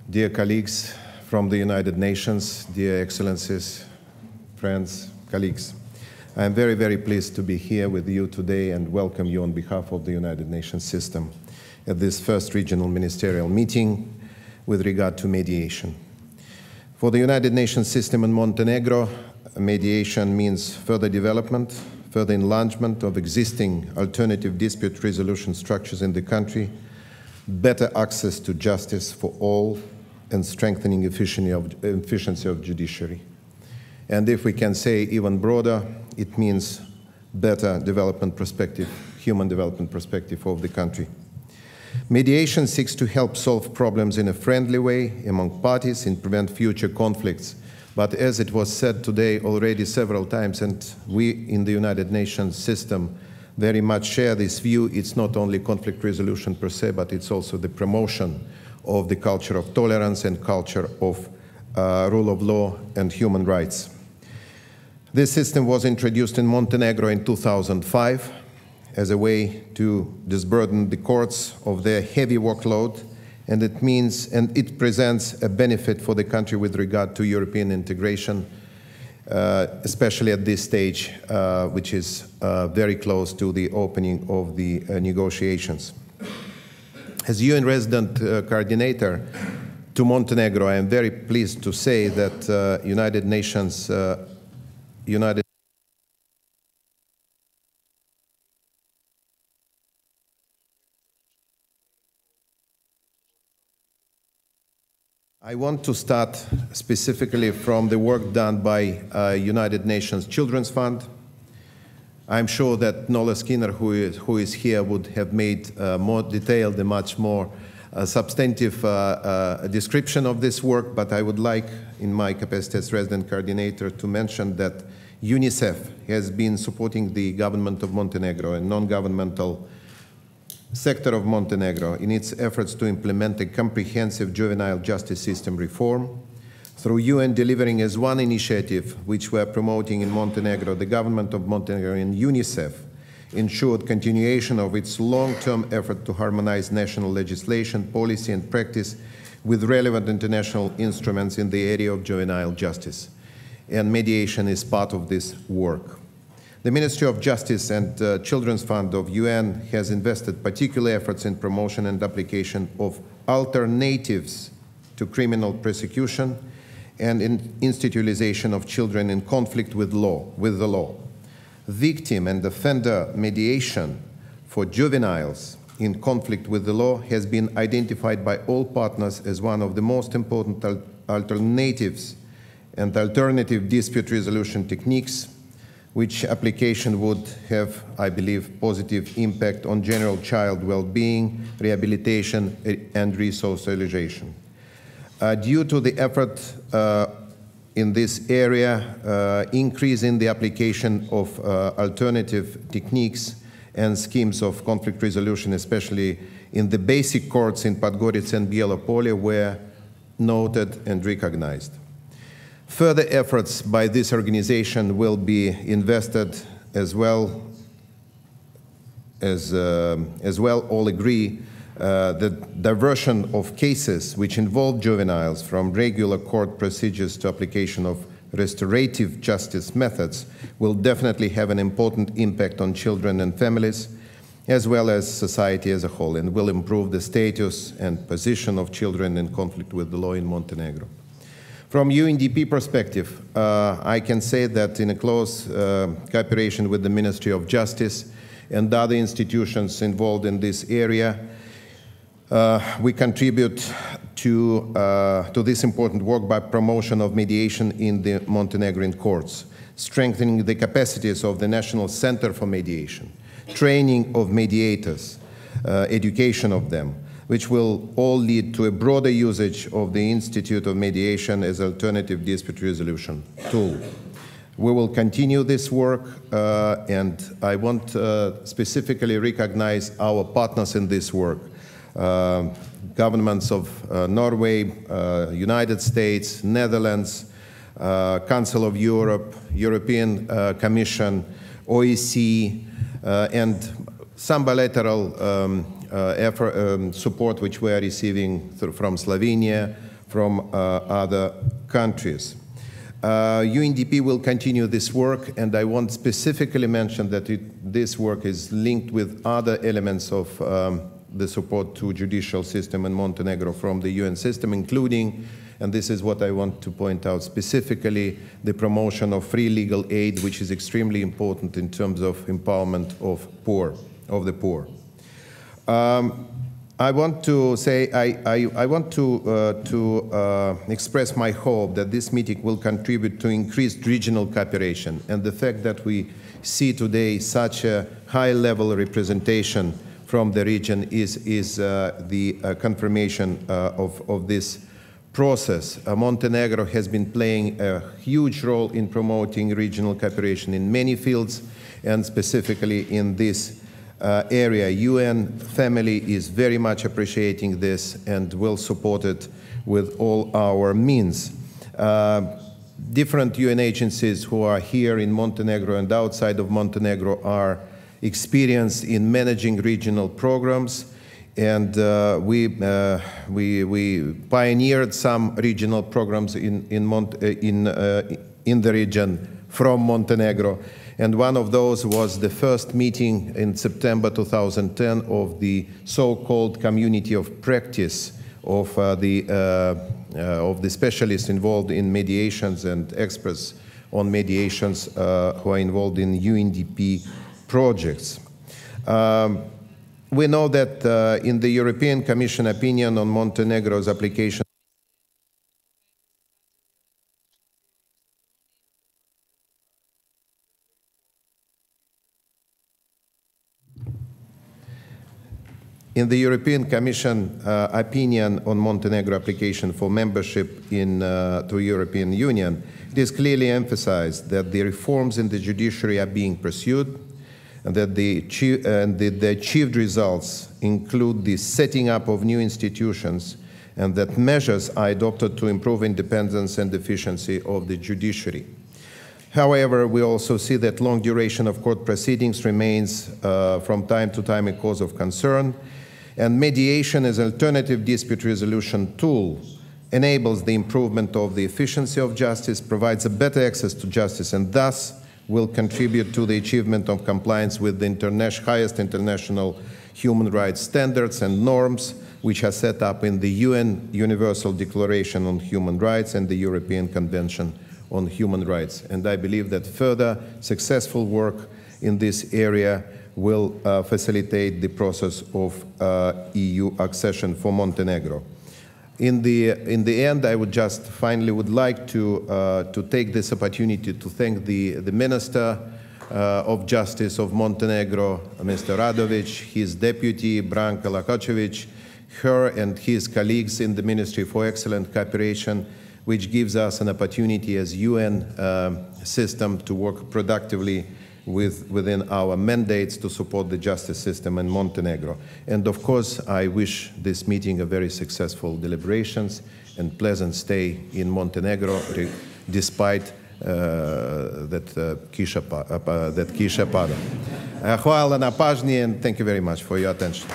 dear colleagues from the United Nations, dear excellencies, friends, colleagues. I am very, very pleased to be here with you today and welcome you on behalf of the United Nations system at this first regional ministerial meeting with regard to mediation. For the United Nations system in Montenegro, mediation means further development, further enlargement of existing alternative dispute resolution structures in the country, better access to justice for all, and strengthening efficiency of judiciary. And if we can say even broader, it means better development perspective, human development perspective of the country. Mediation seeks to help solve problems in a friendly way among parties and prevent future conflicts. But as it was said today already several times, and we in the United Nations system very much share this view, it's not only conflict resolution per se, but it's also the promotion of the culture of tolerance and culture of rule of law and human rights. This system was introduced in Montenegro in 2005 as a way to disburden the courts of their heavy workload, and it presents a benefit for the country with regard to European integration, especially at this stage, which is very close to the opening of the negotiations. As UN resident coordinator to Montenegro, I am very pleased to say that United Nations I want to start specifically from the work done by United Nations Children's Fund. I'm sure that Nola Skinner, who is here, would have made more detailed and much more substantive description of this work, but I would like, in my capacity as resident coordinator, to mention that UNICEF has been supporting the government of Montenegro and non-governmental sector of Montenegro in its efforts to implement a comprehensive juvenile justice system reform. Through UN delivering as one initiative which we are promoting in Montenegro, the government of Montenegro and UNICEF ensured continuation of its long-term effort to harmonize national legislation, policy and practice with relevant international instruments in the area of juvenile justice. And mediation is part of this work. The Ministry of Justice and Children's Fund of UN has invested particular efforts in promotion and application of alternatives to criminal prosecution and in institutionalization of children in conflict with the law. Victim and offender mediation for juveniles in conflict with the law has been identified by all partners as one of the most important alternatives and alternative dispute resolution techniques, which application would have, I believe, positive impact on general child well-being, rehabilitation, and resocialization. Due to the effort in this area, increase in the application of alternative techniques and schemes of conflict resolution, especially in the basic courts in Podgorica and Bielopolje, were noted and recognized. Further efforts by this organization will be invested as well. All agree that diversion of cases which involve juveniles from regular court procedures to application of restorative justice methods will definitely have an important impact on children and families, as well as society as a whole, and will improve the status and position of children in conflict with the law in Montenegro. From UNDP perspective, I can say that in a close cooperation with the Ministry of Justice and other institutions involved in this area, we contribute to this important work by promotion of mediation in the Montenegrin courts, strengthening the capacities of the National Center for Mediation, training of mediators, education of them, which will all lead to a broader usage of the Institute of Mediation as alternative dispute resolution tool. We will continue this work, and I want to specifically recognize our partners in this work. Governments of Norway, United States, Netherlands, Council of Europe, European Commission, OEC, and some bilateral support which we are receiving from Slovenia, from other countries. UNDP will continue this work, and I want specifically mention that this work is linked with other elements of the support to judicial system in Montenegro from the UN system, including, and this is what I want to point out specifically, the promotion of free legal aid, which is extremely important in terms of empowerment of the poor. I want to say, I want to express my hope that this meeting will contribute to increased regional cooperation, and the fact that we see today such a high-level representation from the region is the confirmation of this process. Montenegro has been playing a huge role in promoting regional cooperation in many fields, and specifically in this area. UN family is very much appreciating this and will support it with all our means. Different UN agencies who are here in Montenegro and outside of Montenegro are experienced in managing regional programs, and we pioneered some regional programs in the region from Montenegro. And one of those was the first meeting in September 2010 of the so-called community of practice of the specialists involved in mediations and experts on mediations who are involved in UNDP projects. We know that in the European Commission opinion on Montenegro's application opinion on Montenegro application for membership to European Union, it is clearly emphasized that the reforms in the judiciary are being pursued, and that the achieved results include the setting up of new institutions, and that measures are adopted to improve independence and efficiency of the judiciary. However, we also see that long duration of court proceedings remains from time to time a cause of concern, and mediation as an alternative dispute resolution tool enables the improvement of the efficiency of justice, provides a better access to justice, and thus will contribute to the achievement of compliance with the highest international human rights standards and norms, which are set up in the UN Universal Declaration on Human Rights and the European Convention on Human Rights. And I believe that further successful work in this area will facilitate the process of EU accession for Montenegro. In the end, I would just finally like to take this opportunity to thank the Minister of Justice of Montenegro, Mr. Radovic, his deputy, Branka Lakočević, her and his colleagues in the Ministry for excellent cooperation, which gives us an opportunity as UN system to work productively within our mandates to support the justice system in Montenegro. And of course, I wish this meeting a very successful deliberations and pleasant stay in Montenegro, despite that kiša pada. Hvala na pažnji, and thank you very much for your attention.